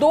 2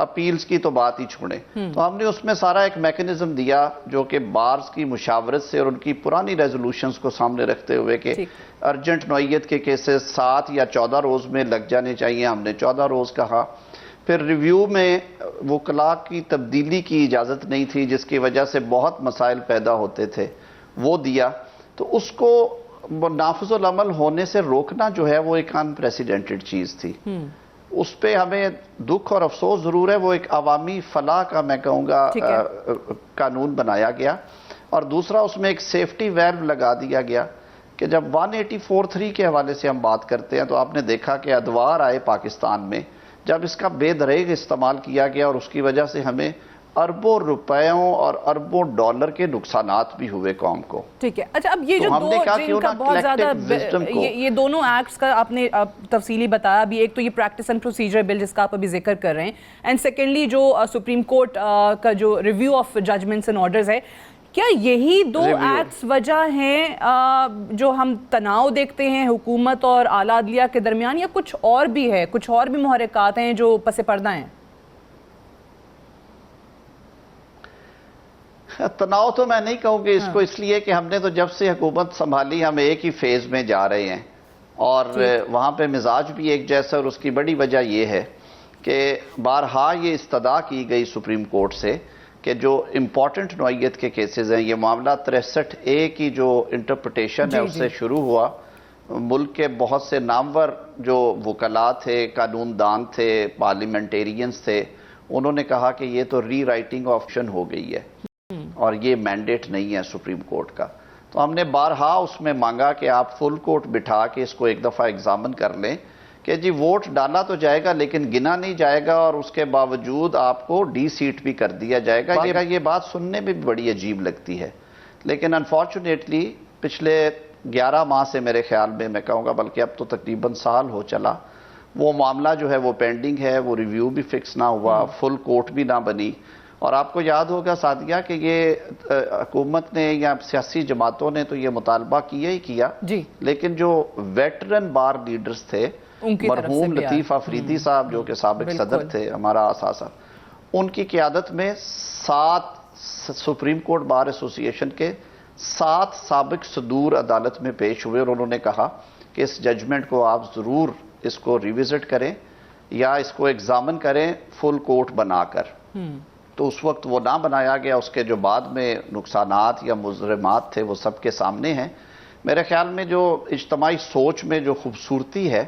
appeals کی تو بات ہی چھوڑیں. تو ہم نے اس میں سارا ایک میکنزم دیا جو کہ بارز کی مشاورت سے اور ان کی پرانی ریزولوشنز کو سامنے رکھتے ہوئے کہ ارجنٹ نوعیت کے کیسز 7 یا 14 روز میں لگ جانے چاہیے. ہم نے 14 روز کہا. پھر ریویو میں وکلاء کی تبدیلی کی اجازت نہیں تھی جس کی وجہ سے بہت مسائل پیدا ہوتے تھے، وہ دیا. تو اس کو نافذ العمل ہونے سے روکنا جو ہے وہ ایک ان پریسیڈنٹڈ چیز تھی. اس پہ ہمیں دکھ اور افسوس ضرور ہے. وہ ایک عوامی فلاح کا میں کہوں گا قانون بنایا گیا. اور دوسرا اس میں ایک سیفٹی ویلو لگا دیا گیا کہ جب 184(3) کے حوالے سے ہم بات کرتے ہیں تو آپ نے دیکھا کہ ادوار آئے پاکستان میں جب اس کا بے دریغ استعمال کیا گیا اور اس کی وجہ سے ہمیں اربوں روپیوں اور اربوں ڈالر کے نقصانات بھی ہوئے قوم کو. ٹھیک ہے. اچھا اب یہ جو دو جن کا بہت زیادہ یہ دونوں ایکٹس کا آپ نے تفصیلی بتایا بھی، ایک تو یہ پریکٹس اینڈ پروسیجر بل جس کا آپ ابھی ذکر کر رہے ہیں، اینڈ سیکنڈلی جو سپریم کورٹ کا جو review of judgments and orders ہے. کیا یہی دو ایکٹس وجہ ہیں جو ہم تناؤ دیکھتے ہیں حکومت اور اعلیٰ عدلیہ کے درمیان، یا کچھ اور بھی ہے، کچھ اور بھی محرکات ہیں جو پس پردہ ہیں؟ تناؤ تو میں نہیں کہوں گی اس کو، اس لیے کہ ہم نے تو جب سے حکومت سنبھالی ہم ایک ہی فیز میں جا رہے ہیں اور وہاں پہ مزاج بھی ایک جیسا. اور اس کی بڑی وجہ یہ ہے کہ بارہا یہ استدعا کی گئی سپریم کورٹ سے کہ جو امپورٹنٹ نوعیت کے کیسز ہیں، یہ معاملہ 63A کی جو انٹرپریٹیشن ہے اس سے شروع ہوا. ملک کے بہت سے نامور جو وکلاء تھے، قانون دان تھے، پارلیمنٹیرینز تھے، انہوں نے کہا کہ یہ تو ری رائٹنگ آپشن ہو گئی ہے اور یہ مینڈیٹ نہیں ہے سپریم کورٹ کا. تو ہم نے بارہا اس میں مانگا کہ آپ فل کورٹ بٹھا کے اس کو ایک دفعہ ایگزامن کر لیں کہ جی ووٹ بالا تو جائے گا لیکن گنا نہیں جائے گا اور اس کے باوجود آپ کو ڈی سیٹ بھی کر دیا جائے گا. یہ بات سننے میں بھی بڑی عجیب لگتی ہے، لیکن انفارچونیٹلی پچھلے 11 ماہ سے میرے خیال میں کہوں گا بلکہ اب تو تقریباً سال ہو چلا، وہ معاملہ جو ہے وہ پینڈنگ ہے. وہ ریویو بھی فکس نہ ہوا، فل کورٹ بھی نہ بنی. اور آپ کو یاد ہوگا سعدیہ کہ یہ حکومت نے یا سیاسی جماعتوں نے تو یہ مطالبہ کیا ہی کیا، لیکن جو ویٹرن بار لیڈرز تھے، مرحوم لطیف آفریدی صاحب جو کہ سابق صدر تھے ہمارا اثاثہ، ان کی قیادت میں 7 سپریم کورٹ بار ایسوسی ایشن کے 7 سابق صدور عدالت میں پیش ہوئے اور انہوں نے کہا کہ اس ججمنٹ کو آپ ضرور اس کو ریوزٹ کریں یا اس کو ایگزامن کریں فل کورٹ بنا کر. تو اس وقت وہ نہ بنایا گیا. اس کے جو بعد میں نقصانات یا مضرات تھے وہ سب کے سامنے ہیں. میرے خیال میں جو اجتماعی سوچ میں جو خوبصورتی ہے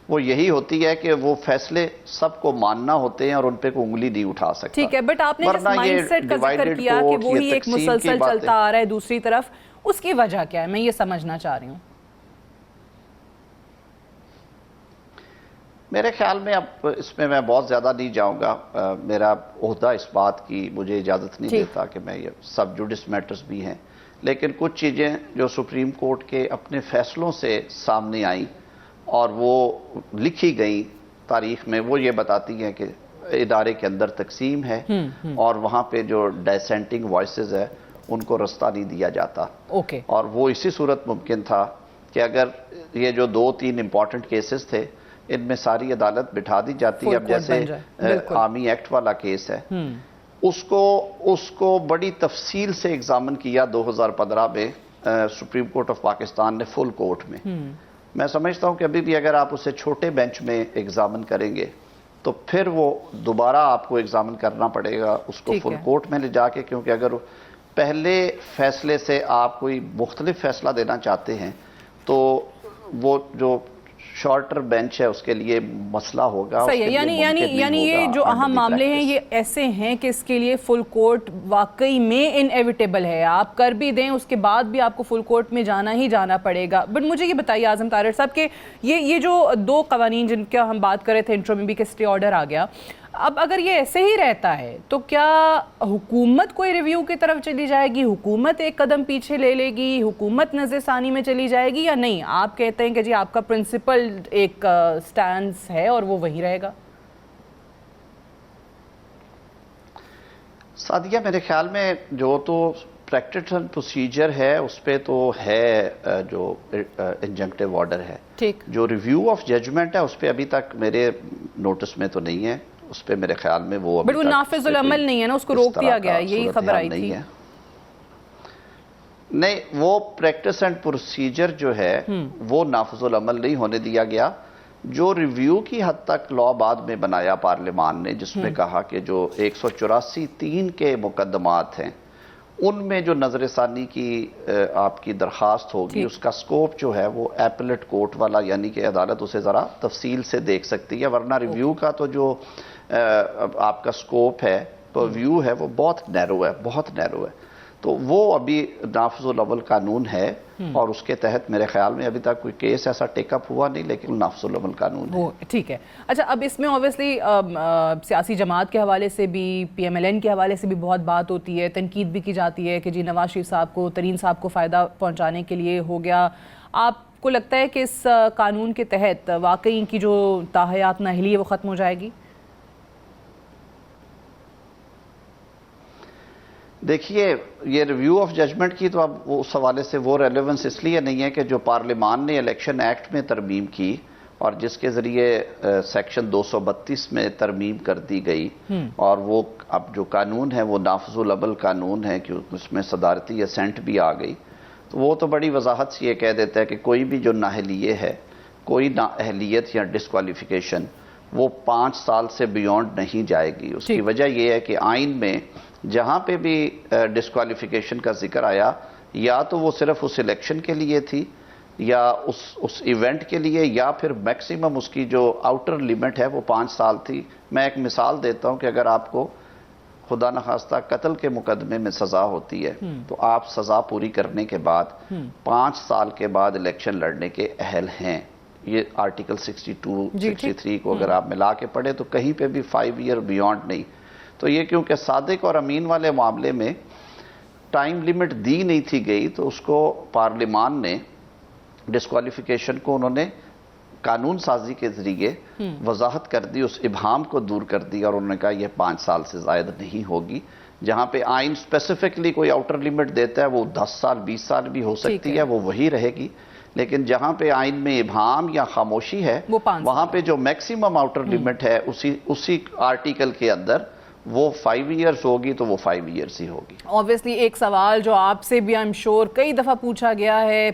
وہ یہی ہوتی ہے کہ وہ فیصلے سب کو ماننا ہوتے ہیں اور ان پہ کوئی انگلی نہیں اٹھا سکتا. ٹھیک ہے، بٹ آپ نے جس مائنڈ سیٹ کا ذکر کیا کہ وہی ایک مسلسل چلتا آ رہا ہے دوسری طرف، اس کی وجہ کیا ہے؟ میں یہ سمجھنا چاہ رہی ہوں. میرے خیال میں اب اس میں بہت زیادہ نہیں جاؤں گا. میرا عہدہ اس بات کی مجھے اجازت نہیں دیتا کہ میں یہ سب جوڈس میٹرز بھی ہیں، لیکن کچھ چیزیں جو سپریم کورٹ کے اپنے فیصلوں سے سامنے آئیں اور وہ لکھی گئی تاریخ میں، وہ یہ بتاتی ہیں کہ ادارے کے اندر تقسیم ہے اور وہاں پہ جو ڈیسینٹنگ وائسز ہے ان کو رستہ نہیں دیا جاتا. اور وہ اسی صورت ممکن تھا کہ اگر یہ جو 2-3 امپورٹنٹ کیسز تھے ان میں ساری عدالت بٹھا دی جاتی. اب جیسے آرمی ایکٹ والا کیس ہے، اس کو بڑی تفصیل سے ایگزامن کیا 2015 میں سپریم کورٹ آف پاکستان نے فل کورٹ میں. میں سمجھتا ہوں کہ ابھی بھی اگر آپ اسے چھوٹے بینچ میں ایگزامن کریں گے تو پھر وہ دوبارہ آپ کو ایگزامن کرنا پڑے گا اس کو فل کورٹ میں لے جا کے، کیونکہ اگر پہلے فیصلے سے آپ کوئی مختلف فیصلہ دینا چاہتے ہیں تو وہ جو شارٹر بینچ ہے اس کے لیے مسئلہ ہوگا. صحیح ہے، یعنی یہ جو اہم معاملے ہیں یہ ایسے ہیں کہ اس کے لیے فل کورٹ واقعی میں انیویٹیبل ہے. آپ کر بھی دیں اس کے بعد بھی آپ کو فل کورٹ میں جانا ہی جانا پڑے گا. بٹ مجھے یہ بتائیے اعظم طاہر صاحب کہ یہ جو 2 قوانین جن کا ہم بات کر رہے تھے، انٹرو میں بھی کہ اسٹے آرڈر آ گیا، اب اگر یہ ایسے ہی رہتا ہے تو کیا حکومت کوئی ریویو کی طرف چلی جائے گی؟ حکومت ایک قدم پیچھے لے لے گی؟ حکومت نظر ثانی میں چلی جائے گی یا نہیں؟ آپ کہتے ہیں کہ جی آپ کا پرنسپل ایک سٹانس ہے اور وہ وہی رہے گا. سعدیہ میرے خیال میں جو تو پریکٹس اینڈ پروسیجر ہے اس پہ تو ہے جو انجنکٹیو آرڈر ہے. ٹھیک. جو ریویو آف ججمنٹ ہے اس پہ ابھی تک میرے نوٹس میں تو نہیں ہے. اس پہ میرے خیال میں وہ بٹ وہ نافذ العمل نہیں ہے نا، اس کو روک دیا گیا ہے، یہی خبر آئی تھی. نہیں، وہ پریکٹس اینڈ پروسیجر جو ہے وہ نافذ العمل نہیں ہونے دیا گیا. جو ریویو کی حد تک لا بعد میں بنایا پارلیمان نے، جس میں کہا کہ جو 184(3) کے مقدمات ہیں ان میں جو نظر ثانی کی آپ کی درخواست ہوگی، اس کا سکوپ جو ہے وہ ایپلیٹ کورٹ والا، یعنی کہ عدالت اسے ذرا تفصیل سے دیکھ سکتی ہے، ورنہ ریویو کا تو جو آپ کا سکوپ ہے، تو ویو ہے، وہ بہت نیرو ہے، بہت نیرو ہے. تو وہ ابھی نافذ العمل قانون ہے، اور اس کے تحت میرے خیال میں ابھی تک کوئی کیس ایسا ٹیک اپ ہوا نہیں، لیکن نافذ العمل قانون ہے. ٹھیک ہے. اچھا، اب اس میں اوبیسلی سیاسی جماعت کے حوالے سے بھی، پی ایم ایل این کے حوالے سے بھی بہت بات ہوتی ہے، تنقید بھی کی جاتی ہے کہ جی نواز شریف صاحب کو، ترین صاحب کو فائدہ پہنچانے کے لیے ہو گیا. آپ کو لگتا ہے کہ اس قانون کے تحت واقعی ان کی جو تاحیات نااہلی ہے وہ ختم ہو جائے گی؟ دیکھیے، یہ ریویو آف ججمنٹ کی تو اب اس حوالے سے وہ ریلیونس اس لیے نہیں ہے کہ جو پارلیمان نے الیکشن ایکٹ میں ترمیم کی اور جس کے ذریعے سیکشن 232 میں ترمیم کر دی گئی، اور وہ اب جو قانون ہے وہ نافذ العمل قانون ہے کہ اس میں صدارتی اسینٹ بھی آ گئی. تو وہ تو بڑی وضاحت سے یہ کہہ دیتا ہے کہ کوئی بھی جو نااہلیت ہے، کوئی نااہلیت یا ڈسکوالیفیکیشن، وہ 5 سال سے بیونڈ نہیں جائے گی. اس کی وجہ یہ ہے کہ آئین میں جہاں پہ بھی ڈسکوالیفیکیشن کا ذکر آیا، یا تو وہ صرف اس الیکشن کے لیے تھی، یا اس ایونٹ کے لیے، یا پھر میکسیمم اس کی جو آؤٹر لیمٹ ہے وہ 5 سال تھی. میں ایک مثال دیتا ہوں کہ اگر آپ کو خدا نخواستہ قتل کے مقدمے میں سزا ہوتی ہے، تو آپ سزا پوری کرنے کے بعد 5 سال کے بعد الیکشن لڑنے کے اہل ہیں. یہ آرٹیکل 62 63 کو اگر آپ ملا کے پڑھیں تو کہیں پہ بھی 5 ایئر بیونڈ نہیں. تو یہ کیونکہ صادق اور امین والے معاملے میں ٹائم لیمٹ دی نہیں تھی گئی، تو اس کو پارلیمان نے ڈسکوالیفیکیشن کو انہوں نے قانون سازی کے ذریعے وضاحت کر دی، اس ابہام کو دور کر دی، اور انہوں نے کہا یہ 5 سال سے زائد نہیں ہوگی. جہاں پہ آئین اسپیسیفکلی کوئی آؤٹر لیمٹ دیتا ہے وہ 10 سال 20 سال بھی ہو سکتی ہے، وہ وہی رہے گی. لیکن جہاں پہ آئین میں ابہام یا خاموشی ہے، وہاں پہ جو میکسیمم آؤٹر لیمٹ ہے اسی آرٹیکل کے اندر وہ 5 ایئرز ہوگی، تو وہ 5 ایئرز ہی ہوگی. اوبویسلی ایک سوال جو آپ سے بھی I'm sure کئی دفعہ پوچھا گیا ہے،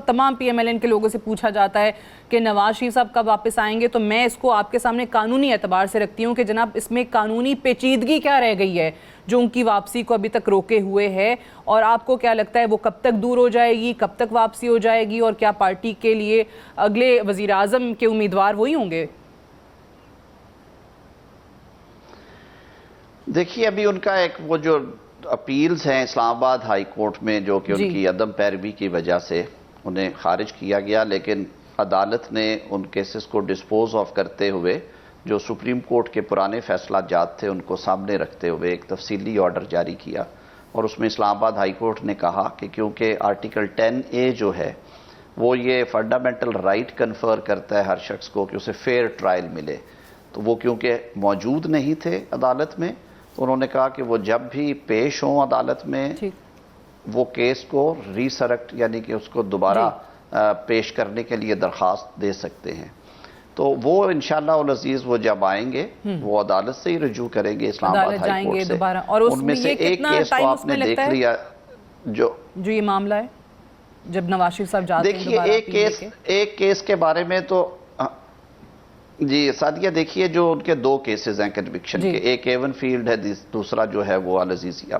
تمام پی ایم ایل این کے لوگوں سے پوچھا جاتا ہے کہ نواز شریف صاحب کب واپس آئیں گے. تو میں اس کو آپ کے سامنے قانونی اعتبار سے رکھتی ہوں کہ جناب اس میں قانونی پیچیدگی کیا رہ گئی ہے جو ان کی واپسی کو ابھی تک روکے ہوئے ہے، اور آپ کو کیا لگتا ہے وہ کب تک دور ہو جائے گی، کب تک واپسی ہو جائے گی، اور کیا پارٹی کے لیے اگلے وزیر اعظم کے امیدوار وہی ہوں گے؟ دیکھیے، ابھی ان کا ایک وہ جو اپیلز ہیں اسلام آباد ہائی کورٹ میں، جو کہ ان کی عدم پیروی کی وجہ سے انہیں خارج کیا گیا، لیکن عدالت نے ان کیسز کو ڈسپوز آف کرتے ہوئے جو سپریم کورٹ کے پرانے فیصلہ جات تھے ان کو سامنے رکھتے ہوئے ایک تفصیلی آرڈر جاری کیا. اور اس میں اسلام آباد ہائی کورٹ نے کہا کہ کیونکہ آرٹیکل 10A جو ہے وہ یہ فنڈامنٹل رائٹ کنفر کرتا ہے ہر شخص کو کہ اسے فیئر ٹرائل ملے، تو وہ کیونکہ موجود نہیں تھے عدالت میں، تو انہوں نے کہا کہ وہ جب بھی پیش ہوں عدالت میں وہ کیس کو ریسرکٹ، یعنی کہ اس کو دوبارہ پیش کرنے کے لیے درخواست دے سکتے ہیں. تو وہ انشاءاللہ العزیز وہ جب آئیں گے وہ عدالت سے ہی رجوع کریں گے اسلام آباد ہائی کورٹ سے. اور ان میں سے ایک کیس کو آپ نے دیکھ لیا جو یہ معاملہ ہے جب نواز شریف صاحب جاتے ہیں. دیکھیے، ایک کیس کے بارے میں تو جی سعدیہ، دیکھیے جو ان کے 2 کیسز ہیں کنوکشن کے، ایک ایون فیلڈ ہے، دوسرا جو ہے وہ العزیزیہ.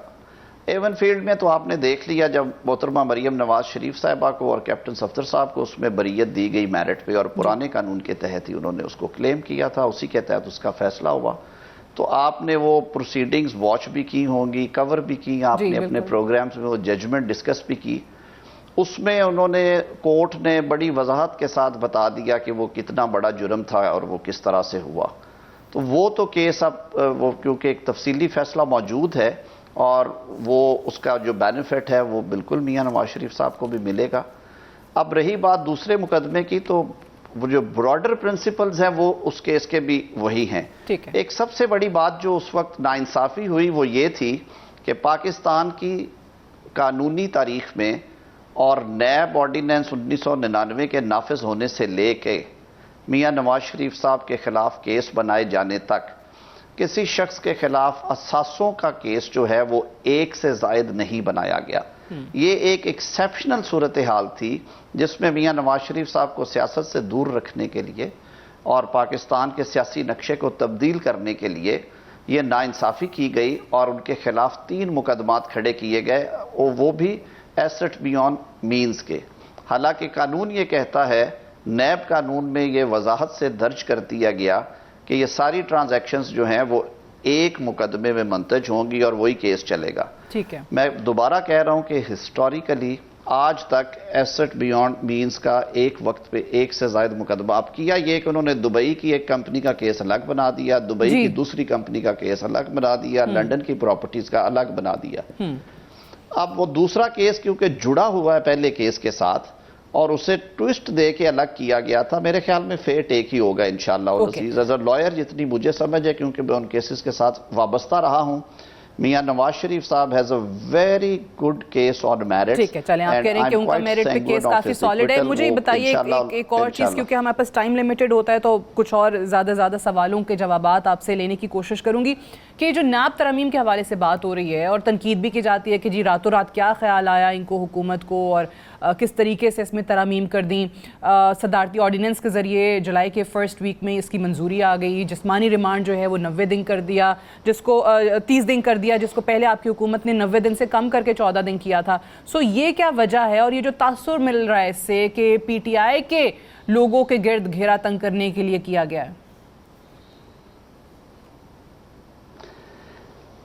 ایون فیلڈ میں تو آپ نے دیکھ لیا جب محترمہ مریم نواز شریف صاحبہ کو اور کیپٹن صفدر صاحب کو اس میں بریت دی گئی میرٹ پہ، اور پرانے قانون کے تحت ہی انہوں نے اس کو کلیم کیا تھا، اسی کے تحت اس کا فیصلہ ہوا. تو آپ نے وہ پروسیڈنگز واچ بھی کی ہوں گی، کور بھی کی آپ نے اپنے پروگرامز میں، وہ ججمنٹ ڈسکس بھی کی. اس میں انہوں نے کورٹ نے بڑی وضاحت کے ساتھ بتا دیا کہ وہ کتنا بڑا جرم تھا اور وہ کس طرح سے ہوا. تو وہ تو کیس اب وہ کیونکہ ایک تفصیلی فیصلہ موجود ہے اور وہ اس کا جو بینیفٹ ہے وہ بالکل میاں نواز شریف صاحب کو بھی ملے گا. اب رہی بات دوسرے مقدمے کی، تو وہ جو براڈر پرنسپلز ہیں وہ اس کیس کے بھی وہی ہیں. ایک سب سے بڑی بات جو اس وقت ناانصافی ہوئی وہ یہ تھی کہ پاکستان کی قانونی تاریخ میں اور نیب آرڈیننس 1999 کے نافذ ہونے سے لے کے میاں نواز شریف صاحب کے خلاف کیس بنائے جانے تک کسی شخص کے خلاف اساسوں کا کیس جو ہے وہ ایک سے زائد نہیں بنایا گیا. یہ ایک ایکسیپشنل صورتحال تھی جس میں میاں نواز شریف صاحب کو سیاست سے دور رکھنے کے لیے اور پاکستان کے سیاسی نقشے کو تبدیل کرنے کے لیے یہ ناانصافی کی گئی اور ان کے خلاف 3 مقدمات کھڑے کیے گئے، وہ بھی ایسٹ بیونڈ مینز کے. حالانکہ قانون یہ کہتا ہے، نیب قانون میں یہ وضاحت سے درج کر دیا گیا کہ یہ ساری ٹرانزیکشنز جو ہیں وہ ایک مقدمے میں منتج ہوں گی اور وہی کیس چلے گا. ٹھیک ہے. میں دوبارہ کہہ رہا ہوں کہ ہسٹوریکلی آج تک ایسٹ بیونڈ مینز کا ایک وقت پہ ایک سے زائد مقدمہ. اب کیا یہ کہ انہوں نے دبئی کی ایک کمپنی کا کیس الگ بنا دیا، دبئی کی دوسری کمپنی کا کیس الگ بنا دیا، لنڈن کی پراپرٹیز کا الگ بنا دیا. اب وہ دوسرا کیس کیونکہ جڑا ہوا ہے پہلے کیس کے ساتھ اور اسے ٹوسٹ دے کے الگ کیا گیا تھا، میرے خیال میں فیٹ ایک ہی ہوگا انشاءاللہ العزیز. ایز اے لائر جتنی مجھے سمجھ ہے، کیونکہ میں ان کیسز کے ساتھ وابستہ رہا ہوں، میاں نواز شریف صاحب has a very good case on merit. ٹھیک ہے، چلیں آپ کہہ رہے ہیں کہ ان کا میرٹ پہ کیس کافی سالڈ ہے. مجھے یہ بتائیے ایک اور چیز، کیونکہ ہمارے پاس ٹائم لیمیٹڈ ہوتا ہے تو کچھ اور زیادہ سوالوں کے جوابات آپ سے لینے کی کوشش کروں گی، کہ جو نیب ترمیم کے حوالے سے بات ہو رہی ہے اور تنقید بھی کی جاتی ہے کہ جی راتوں رات کیا خیال آیا ان کو حکومت کو اور کس طریقے سے اس میں ترامیم کر دیں. صدارتی آرڈیننس کے ذریعے جولائی کے فرسٹ ویک میں اس کی منظوری آ گئی. جسمانی ریمانڈ جو ہے وہ 90 دن کر دیا، جس کو 30 دن کر دیا، جس کو پہلے آپ کی حکومت نے 90 دن سے کم کر کے 14 دن کیا تھا. سو یہ کیا وجہ ہے اور یہ جو تاثر مل رہا ہے اس سے کہ پی ٹی آئی کے لوگوں کے گرد گھیرا تنگ کرنے کے لیے کیا گیا ہے؟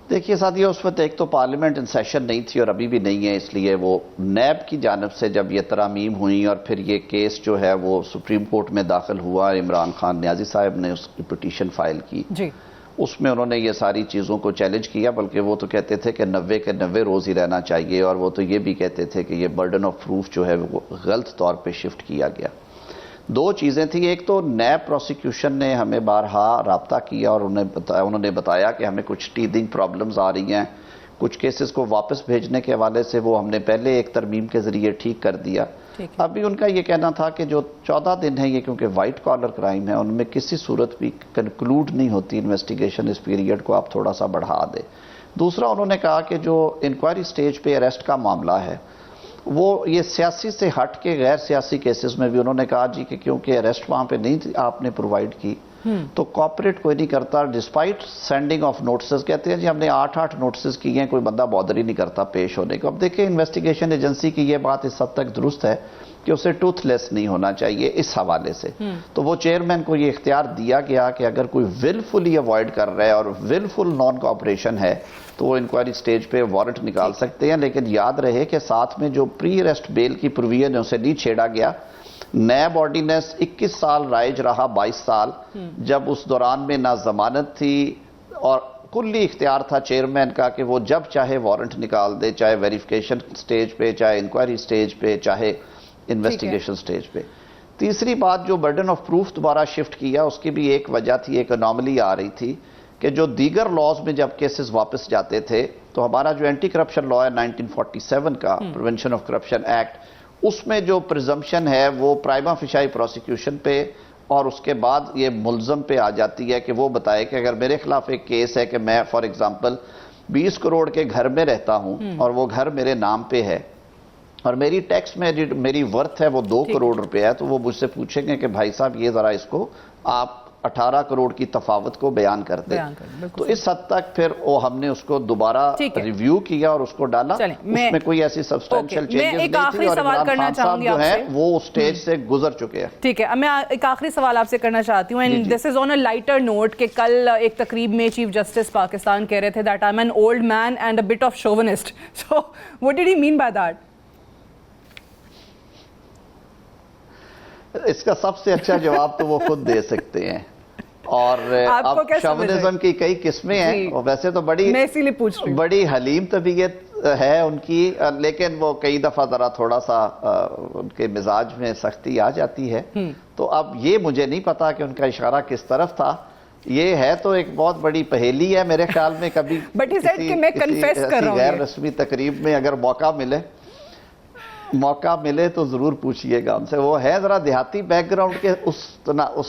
دیکھیے ساتھیو، اس وقت ایک تو پارلیمنٹ ان سیشن نہیں تھی اور ابھی بھی نہیں ہے، اس لیے وہ نیب کی جانب سے جب یہ ترامیم ہوئی اور پھر یہ کیس جو ہے وہ سپریم کورٹ میں داخل ہوا، عمران خان نیازی صاحب نے اس کی پٹیشن فائل کی. جی. اس میں انہوں نے یہ ساری چیزوں کو چیلنج کیا، بلکہ وہ تو کہتے تھے کہ 90 کے 90 روز ہی رہنا چاہیے، اور وہ تو یہ بھی کہتے تھے کہ یہ برڈن آف پروف جو ہے وہ غلط طور پہ شفٹ کیا گیا. 2 چیزیں تھیں. ایک تو نیب پروسیکیوشن نے ہمیں بارہا رابطہ کیا اور انہوں نے بتایا کہ ہمیں کچھ ٹیدنگ پرابلمز آ رہی ہیں، کچھ کیسز کو واپس بھیجنے کے حوالے سے وہ ہم نے پہلے ایک ترمیم کے ذریعے ٹھیک کر دیا. ابھی ان کا یہ کہنا تھا کہ جو 14 دن ہے یہ کیونکہ وائٹ کالر کرائم ہے، ان میں کسی صورت بھی کنکلوڈ نہیں ہوتی انویسٹیگیشن، اس پیریڈ کو آپ تھوڑا سا بڑھا دے. دوسرا انہوں نے کہا کہ جو انکوائری سٹیج پہ اریسٹ کا معاملہ ہے وہ یہ سیاسی سے ہٹ کے غیر سیاسی کیسز میں بھی انہوں نے کہا جی کہ کیونکہ اریسٹ وہاں پہ نہیں آپ نے پرووائڈ کی تو کوآپریٹ کوئی نہیں کرتا، ڈسپائٹ سینڈنگ آف نوٹسز. کہتے ہیں جی ہم نے 8 نوٹسز کیے ہیں، کوئی بندہ بادر ہی نہیں کرتا پیش ہونے کو. اب دیکھیں انویسٹیگیشن ایجنسی کی یہ بات اس حد تک درست ہے کہ اسے ٹوتھ لیس نہیں ہونا چاہیے اس حوالے سے. تو وہ چیئرمین کو یہ اختیار دیا گیا کہ اگر کوئی ولفلی اوائڈ کر رہا ہے اور ولفل نان کوآپریشن ہے تو وہ انکوائری سٹیج پہ وارنٹ نکال سکتے ہیں. لیکن یاد رہے کہ ساتھ میں جو پری اریسٹ بیل کی پروویژن ہے اسے نہیں چھیڑا گیا. نیب آرڈیننس 21 سال رائج رہا، 22 سال، جب اس دوران میں نہ ضمانت تھی اور کلی اختیار تھا چیئرمین کا کہ وہ جب چاہے وارنٹ نکال دے، چاہے ویریفیکیشن سٹیج پہ، چاہے انکوائری سٹیج پہ، چاہے انویسٹیگیشن سٹیج پہ. تیسری بات جو برڈن آف پروف دوبارہ شفٹ کیا، اس کی بھی ایک وجہ تھی، ایک انوملی آ رہی تھی کہ جو دیگر لاز میں جب کیسز واپس جاتے تھے تو ہمارا جو اینٹی کرپشن لا ہے 1947 کا پریونشن آف کرپشن ایکٹ، اس میں جو پریزمپشن ہے وہ پرائما فیشائی پروسیکیوشن پہ اور اس کے بعد یہ ملزم پہ آ جاتی ہے کہ وہ بتائے کہ اگر میرے خلاف ایک کیس ہے کہ میں فار ایگزامپل 20 کروڑ کے گھر میں رہتا ہوں اور وہ گھر میرے نام پہ ہے اور میری ٹیکس میں میری ورتھ ہے وہ 2 کروڑ روپے ہے، تو وہ مجھ سے پوچھیں گے کہ بھائی صاحب یہ ذرا اس کو آپ 18 کروڑ کی تفاوت کو بیان کر دیں. تو اس حد تک پھر ہم نے اس کو دوبارہ ریویو کیا اور اس کو ڈالا. اس میں کوئی ایسی سبسٹینشل چینجز نہیں تھی اور عمران خان صاحب جو ہیں وہ سٹیج سے گزر چکے ہیں. ٹھیک ہے، میں ایک آخری سوال آپ سے کرنا چاہتی ہوں، and this is on a lighter note, کہ کل ایک تقریب میں چیف جسٹس پاکستان کہہ رہے تھے that I am an old man and a bit of chauvinist. So what did he mean by that? اس کا سب سے اچھا جواب تو وہ خود دے سکتے ہیں. اور اب شوونزم کی کئی قسمیں ہیں، اور ویسے تو بڑی حلیم طبیعت ہے ان کی، لیکن وہ کئی دفعہ ذرا تھوڑا سا ان کے مزاج میں سختی آ جاتی ہے. تو اب یہ مجھے نہیں پتا کہ ان کا اشارہ کس طرف تھا. یہ ہے تو ایک بہت بڑی پہیلی ہے میرے خیال میں، کبھی کسی غیر رسمی تقریب میں اگر موقع ملے. موقع ملے تو ضرور پوچھئے گا ان سے. وہ ہے ذرا دیہاتی بیک گراؤنڈ کے اس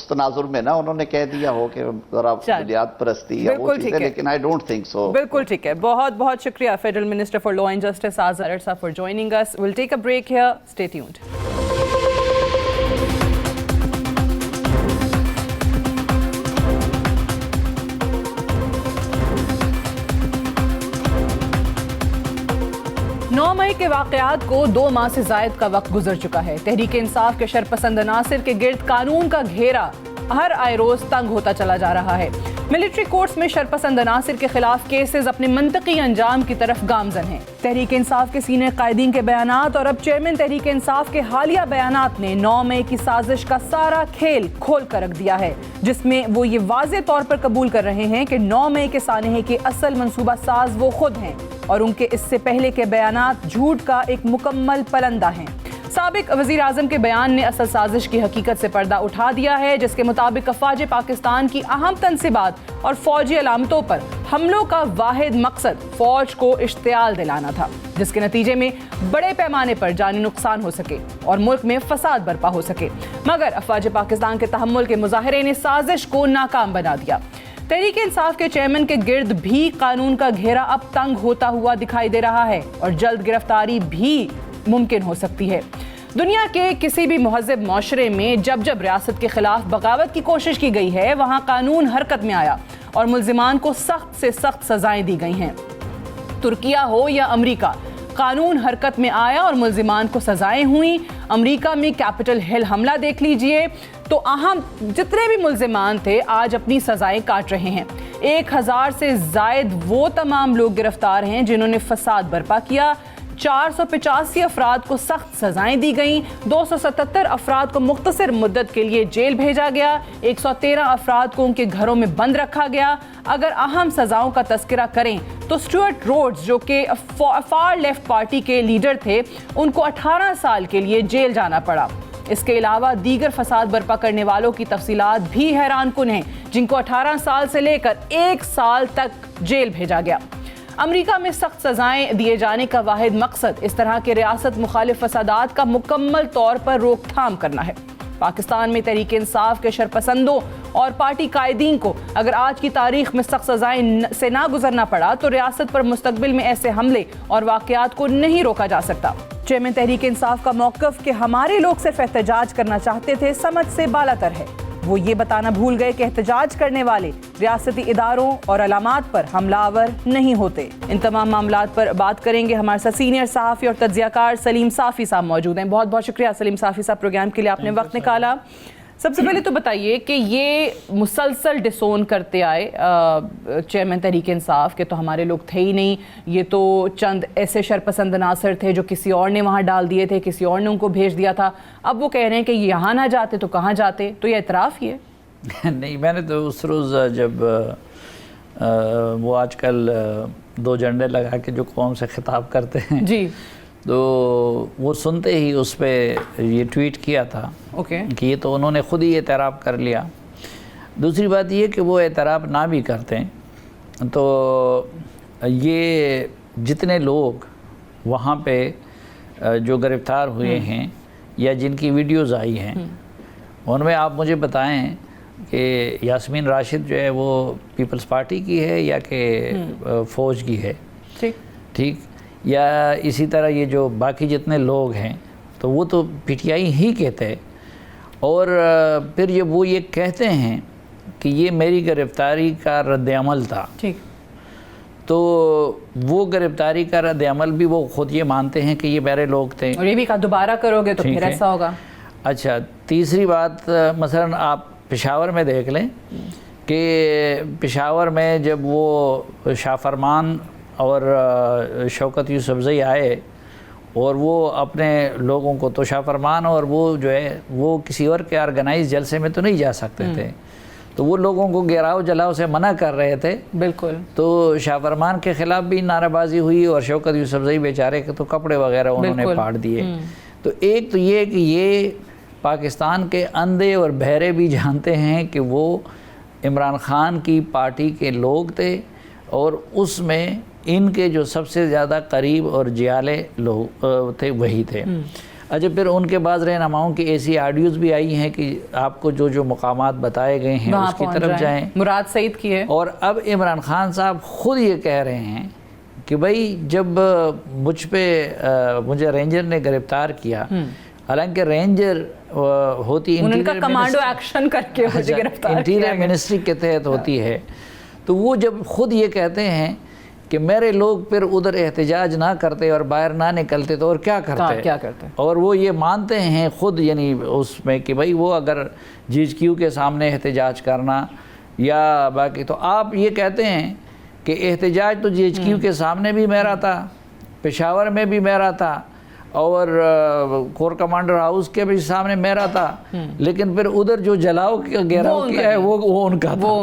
تناظر میں نا, انہوں نے کہہ دیا ہو کہ ذرا بنیاد پرستی یا وہ چیزیں, لیکن I don't think so. بالکل ٹھیک ہے. بہت بہت شکریہ federal minister for law and justice Azad ارڑ صاحب for joining us. We'll take a break here. Stay tuned. نو مئی کے واقعات کو 2 ماہ سے زائد کا وقت گزر چکا ہے. تحریک انصاف کے شرپسند عناصر کے گرد قانون کا گھیرا ہر آئے روز تنگ ہوتا چلا جا رہا ہے. ملٹری کورٹس میں شرپسند عناصر کے خلاف کیسز اپنے منطقی انجام کی طرف گامزن ہیں. تحریک انصاف کے سینئر قائدین کے بیانات اور اب چیئرمین تحریک انصاف کے حالیہ بیانات نے 9 مئی کی سازش کا سارا کھیل کھول کر رکھ دیا ہے, جس میں وہ یہ واضح طور پر قبول کر رہے ہیں کہ 9 مئی کے سانحے کے اصل منصوبہ ساز وہ خود ہیں اور ان کے اس سے پہلے کے بیانات جھوٹ کا ایک مکمل پلندہ ہیں. سابق وزیر اعظم کے بیان نے اصل سازش کی حقیقت سے پردہ اٹھا دیا ہے, جس کے مطابق افواج پاکستان کی اہم تنصیبات اور فوجی علامتوں پر حملوں کا واحد مقصد فوج کو اشتعال دلانا تھا, جس کے نتیجے میں بڑے پیمانے پر جانی نقصان ہو سکے اور ملک میں فساد برپا ہو سکے. مگر افواج پاکستان کے تحمل کے مظاہرے نے سازش کو ناکام بنا دیا. تحریک انصاف کے چیئرمین کے گرد بھی قانون کا گھیرا اب تنگ ہوتا ہوا دکھائی دے رہا ہے اور جلد گرفتاری بھی ممکن ہو سکتی ہے. دنیا کے کسی بھی مہذب معاشرے میں جب جب ریاست کے خلاف بغاوت کی کوشش کی گئی ہے, وہاں قانون حرکت میں آیا اور ملزمان کو سخت سے سخت سزائیں دی گئی ہیں. ترکیہ ہو یا امریکہ, قانون حرکت میں آیا اور ملزمان کو سزائیں ہوئیں. امریکہ میں کیپٹل ہل حملہ دیکھ لیجئے تو اہم جتنے بھی ملزمان تھے آج اپنی سزائیں کاٹ رہے ہیں. 1000 سے زائد وہ تمام لوگ گرفتار ہیں جنہوں نے فساد برپا کیا. 485 افراد کو سخت سزائیں دی گئیں. 277 افراد کو مختصر مدت کے لیے جیل بھیجا گیا. 113 افراد کو ان کے گھروں میں بند رکھا گیا. اگر اہم سزاؤں کا تذکرہ کریں تو اسٹیورٹ روڈز جو کہ فار لیفٹ پارٹی کے لیڈر تھے, ان کو 18 سال کے لیے جیل جانا پڑا. اس کے علاوہ دیگر فساد برپا کرنے والوں کی تفصیلات بھی حیران کن ہیں, جن کو 18 سال سے لے کر 1 سال تک جیل بھیجا گیا. امریکہ میں سخت سزائیں دیے جانے کا واحد مقصد اس طرح کے ریاست مخالف فسادات کا مکمل طور پر روک تھام کرنا ہے. پاکستان میں تحریک انصاف کے شرپسندوں اور پارٹی قائدین کو اگر آج کی تاریخ میں سخت سزائیں سے نہ گزرنا پڑا تو ریاست پر مستقبل میں ایسے حملے اور واقعات کو نہیں روکا جا سکتا. چیئرمین تحریک انصاف کا موقف کہ ہمارے لوگ صرف احتجاج کرنا چاہتے تھے سمجھ سے بالاتر ہے. وہ یہ بتانا بھول گئے کہ احتجاج کرنے والے ریاستی اداروں اور علامات پر حملہ آور نہیں ہوتے. ان تمام معاملات پر بات کریں گے. ہمارے ساتھ سینئر صحافی اور تجزیہ کار سلیم صافی صاحب موجود ہیں. بہت بہت شکریہ سلیم صافی صاحب, پروگرام کے لیے آپ نے وقت نکالا. سب سے پہلے تو بتائیے کہ یہ مسلسل ڈسون کرتے آئے چیئرمین تحریک انصاف کے تو ہمارے لوگ تھے ہی نہیں, یہ تو چند ایسے شرپسند عناصر تھے جو کسی اور نے وہاں ڈال دیے تھے, کسی اور نے ان کو بھیج دیا تھا. اب وہ کہہ رہے ہیں کہ یہاں نہ جاتے تو کہاں جاتے, تو یہ اعتراف ہی ہے. نہیں, میں نے تو اس روز جب وہ آج کل 2 جھنڈے لگا کے جو قوم سے خطاب کرتے ہیں جی, تو وہ سنتے ہی اس پہ یہ ٹویٹ کیا تھا کہ یہ تو انہوں نے خود ہی اعتراف کر لیا. دوسری بات یہ کہ وہ اعتراف نہ بھی کرتے تو یہ جتنے لوگ وہاں پہ جو گرفتار ہوئے ہیں یا جن کی ویڈیوز آئی ہیں ان میں آپ مجھے بتائیں کہ یاسمین راشد جو ہے وہ پیپلز پارٹی کی ہے یا کہ فوج کی ہے, ٹھیک, یا اسی طرح یہ جو باقی جتنے لوگ ہیں تو وہ تو پی ٹی آئی ہی کہتے ہیں. اور پھر جب وہ یہ کہتے ہیں کہ یہ میری گرفتاری کا رد عمل تھا, ٹھیک, تو وہ گرفتاری کا رد عمل بھی وہ خود یہ مانتے ہیں کہ یہ میرے لوگ تھے, اور یہ بھی کہا دوبارہ کرو گے تو پھر ایسا ہوگا. اچھا, تیسری بات مثلا آپ پشاور میں دیکھ لیں کہ پشاور میں جب وہ شاہ فرمان اور شوکت یوسفزئی آئے اور وہ اپنے لوگوں کو, تو شاہ فرمان اور وہ جو ہے وہ کسی اور کے آرگنائز جلسے میں تو نہیں جا سکتے تھے, تو وہ لوگوں کو گراؤ جلاؤ سے منع کر رہے تھے. بالکل, تو شاہ فرمان کے خلاف بھی نعرہ بازی ہوئی اور شوکت یوسفزئی بیچارے کے تو کپڑے وغیرہ انہوں نے پاڑ دیے. تو ایک تو یہ کہ یہ پاکستان کے اندھے اور بہرے بھی جانتے ہیں کہ وہ عمران خان کی پارٹی کے لوگ تھے اور اس میں ان کے جو سب سے زیادہ قریب اور جیالے لوگ تھے وہی تھے۔ اچھا پھر ان کے بعض رہنماؤں کی ایسی آڈیوز بھی آئی ہیں کہ آپ کو جو مقامات بتائے گئے ہیں اس کی طرف جائیں۔ مراد سعید کی ہے۔ اور اب عمران خان صاحب خود یہ کہہ رہے ہیں کہ بھائی جب مجھے رینجر نے گرفتار کیا، حالانکہ رینجر ہوتی کمانڈو ایکشن کر کے انٹیریئر منسٹری کے تحت ہوتی ہے، تو وہ جب خود یہ کہتے ہیں کہ میرے لوگ پھر ادھر احتجاج نہ کرتے اور باہر نہ نکلتے تو اور کیا کرتے، اور وہ یہ مانتے ہیں خود، یعنی اس میں کہ بھائی وہ اگر جی ایچ کیو کے سامنے احتجاج کرنا یا باقی، تو آپ یہ کہتے ہیں کہ احتجاج تو جی ایچ کیو کے سامنے بھی میرا تھا، پشاور میں بھی میرا تھا، اور کور کمانڈر ہاؤس کے بھی سامنے میرا تھا، لیکن پھر ادھر جو جلاؤ کا گھیراؤ کیا ہے وہ ان کا تھا،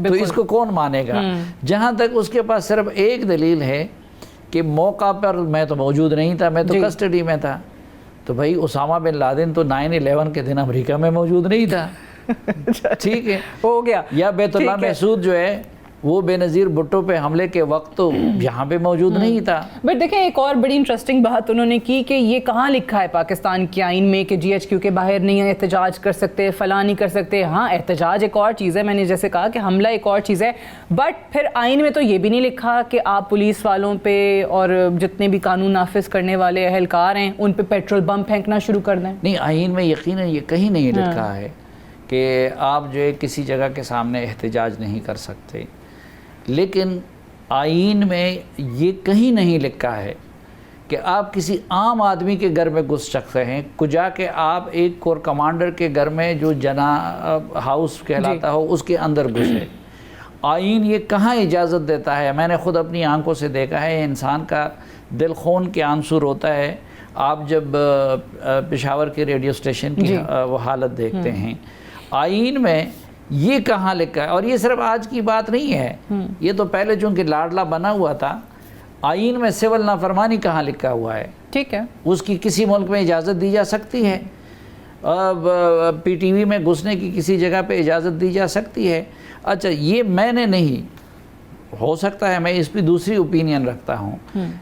تو اس کو کون مانے گا؟ جہاں تک اس کے پاس صرف ایک دلیل ہے کہ موقع پر میں تو موجود نہیں تھا، میں تو کسٹڈی میں تھا، تو بھائی اسامہ بن لادن تو 9/11 کے دن امریکہ میں موجود نہیں تھا، ٹھیک ہے، ہو گیا، یا بیت اللہ محسود جو ہے وہ بے نظیر بھٹو پہ حملے کے وقت تو یہاں پہ موجود نہیں تھا۔ بٹ دیکھیں ایک اور بڑی انٹرسٹنگ بات انہوں نے کی کہ یہ کہاں لکھا ہے پاکستان کے آئین میں کہ جی ایچ کیو کے باہر نہیں احتجاج کر سکتے، فلاں نہیں کر سکتے۔ ہاں احتجاج ایک اور چیز ہے، میں نے جیسے کہا کہ حملہ ایک اور چیز ہے، بٹ پھر آئین میں تو یہ بھی نہیں لکھا کہ آپ پولیس والوں پہ اور جتنے بھی قانون نافذ کرنے والے اہلکار ہیں ان پہ پیٹرول بم پھینکنا شروع کر دیں۔ نہیں، آئین میں یقیناً یہ کہیں نہیں لکھا ہے کہ آپ جو ہے کسی جگہ کے سامنے احتجاج نہیں کر سکتے، لیکن آئین میں یہ کہیں نہیں لکھا ہے کہ آپ کسی عام آدمی کے گھر میں گھس سکتے ہیں، کجا کہ آپ ایک کور کمانڈر کے گھر میں جو جناب ہاؤس کہلاتا ہو اس کے اندر گھسے۔ آئین یہ کہاں اجازت دیتا ہے؟ میں نے خود اپنی آنکھوں سے دیکھا ہے، انسان کا دل خون کے آنسو روتا ہے آپ جب پشاور کے ریڈیو اسٹیشن کی وہ حالت دیکھتے ہیں۔ آئین میں یہ کہاں لکھا ہے؟ اور یہ صرف آج کی بات نہیں ہے، یہ تو پہلے چونکہ لاڈلا بنا ہوا تھا، آئین میں سول نافرمانی کہاں لکھا ہوا ہے؟ ٹھیک ہے، اس کی کسی ملک میں اجازت دی جا سکتی ہے، اب پی ٹی وی میں گھسنے کی کسی جگہ پہ اجازت دی جا سکتی ہے۔ اچھا یہ میں نے نہیں، ہو سکتا ہے میں اس پہ دوسری اوپینین رکھتا ہوں،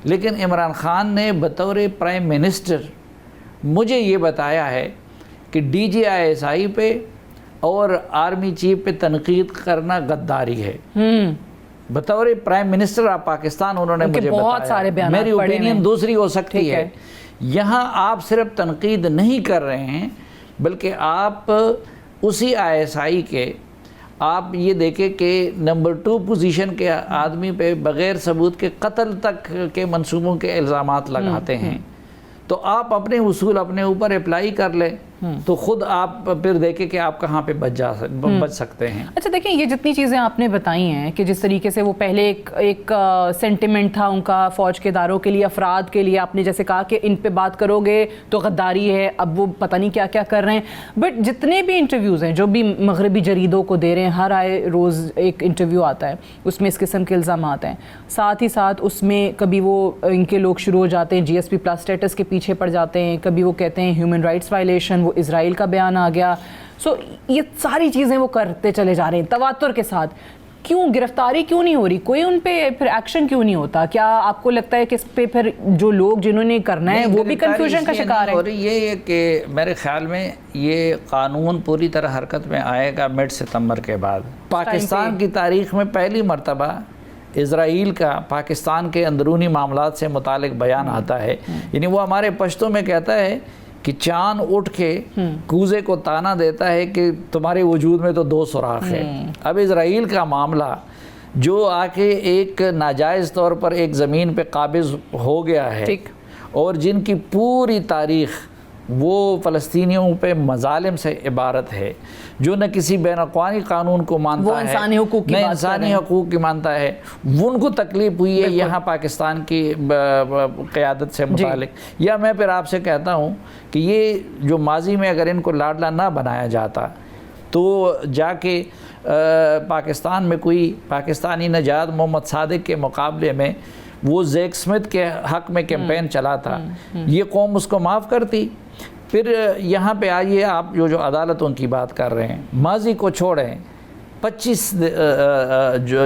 لیکن عمران خان نے بطور پرائم منسٹر مجھے یہ بتایا ہے کہ D G I S I پہ اور آرمی چیف پہ تنقید کرنا غداری ہے۔ بطور پرائم منسٹر آف پاکستان انہوں نے مجھے بتایا، میری اوپینین دوسری ہو سکتی ہے، یہاں آپ صرف تنقید نہیں کر رہے ہیں بلکہ آپ اسی آئی ایس آئی کے آپ یہ دیکھیں کہ نمبر 2 پوزیشن کے آدمی پہ بغیر ثبوت کے قتل تک کے منصوبوں کے الزامات لگاتے ہیں، تو آپ اپنے اصول اپنے اوپر اپلائی کر لیں تو خود آپ پھر دیکھیں کہ آپ کہاں پہ بچ سکتے ہیں۔ اچھا دیکھیں یہ جتنی چیزیں آپ نے بتائی ہیں کہ جس طریقے سے وہ پہلے ایک سینٹیمنٹ تھا ان کا فوج کے اداروں کے لیے، افراد کے لیے، آپ نے جیسے کہا کہ ان پہ بات کرو گے تو غداری ہے، اب وہ پتہ نہیں کیا کیا کر رہے ہیں، بٹ جتنے بھی انٹرویوز ہیں جو بھی مغربی جریدوں کو دے رہے ہیں، ہر آئے روز ایک انٹرویو آتا ہے، اس میں اس قسم کے الزامات ہیں، ساتھ ہی ساتھ اس میں کبھی وہ ان کے لوگ شروع ہو جاتے ہیں GSP+ اسٹیٹس کے پیچھے پڑ جاتے ہیں، کبھی وہ کہتے ہیں ہیومن رائٹس وائلیشن، اسرائیل کا بیان آ گیا، یہ ساری چیزیں وہ کرتے چلے جا رہے ہیں تواتر کے ساتھ۔ کیوں گرفتاری کیوں نہیں ہو رہی؟ کوئی ان پہ پھر ایکشن کیوں نہیں ہوتا؟ کیا آپ کو لگتا ہے کہ اس پہ پھر جو لوگ جنہوں نے کرنا ہے وہ بھی کنفیوژن کا شکار ہے؟ اور یہ ہے کہ میرے خیال میں یہ قانون پوری طرح حرکت میں آئے گا مڈ ستمبر کے بعد۔ پاکستان کی تاریخ میں پہلی مرتبہ اسرائیل کا پاکستان کے اندرونی معاملات سے متعلق بیان آتا ہے، یعنی وہ ہمارے پشتوں میں کہتا ہے کہ چاند اٹھ کے کوزے کو تانا دیتا ہے کہ تمہارے وجود میں تو 2 سوراخ ہے۔ اب اسرائیل کا معاملہ جو آ کے ایک ناجائز طور پر ایک زمین پہ قابض ہو گیا ہے اور جن کی پوری تاریخ وہ فلسطینیوں پہ مظالم سے عبارت ہے، جو نہ کسی بین الاقوامی قانون کو مانتا ہے، نہ انسانی حقوق کی مانتا ہے، ان کو تکلیف ہوئی ہے یہاں پاکستان کی قیادت سے متعلق۔ یا میں پھر آپ سے کہتا ہوں کہ یہ جو ماضی میں اگر ان کو لاڈلا نہ بنایا جاتا تو جا کے پاکستان میں کوئی پاکستانی نژاد محمد صادق کے مقابلے میں وہ زیک سمتھ کے حق میں کیمپین چلا تھا، یہ قوم اس کو معاف کرتی۔ پھر یہاں پہ آئیے آپ جو عدالتوں کی بات کر رہے ہیں، ماضی کو چھوڑیں، 25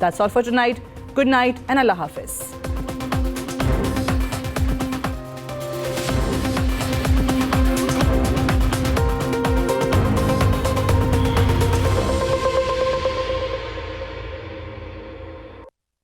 That's all for tonight. Good night and Allah Hafiz.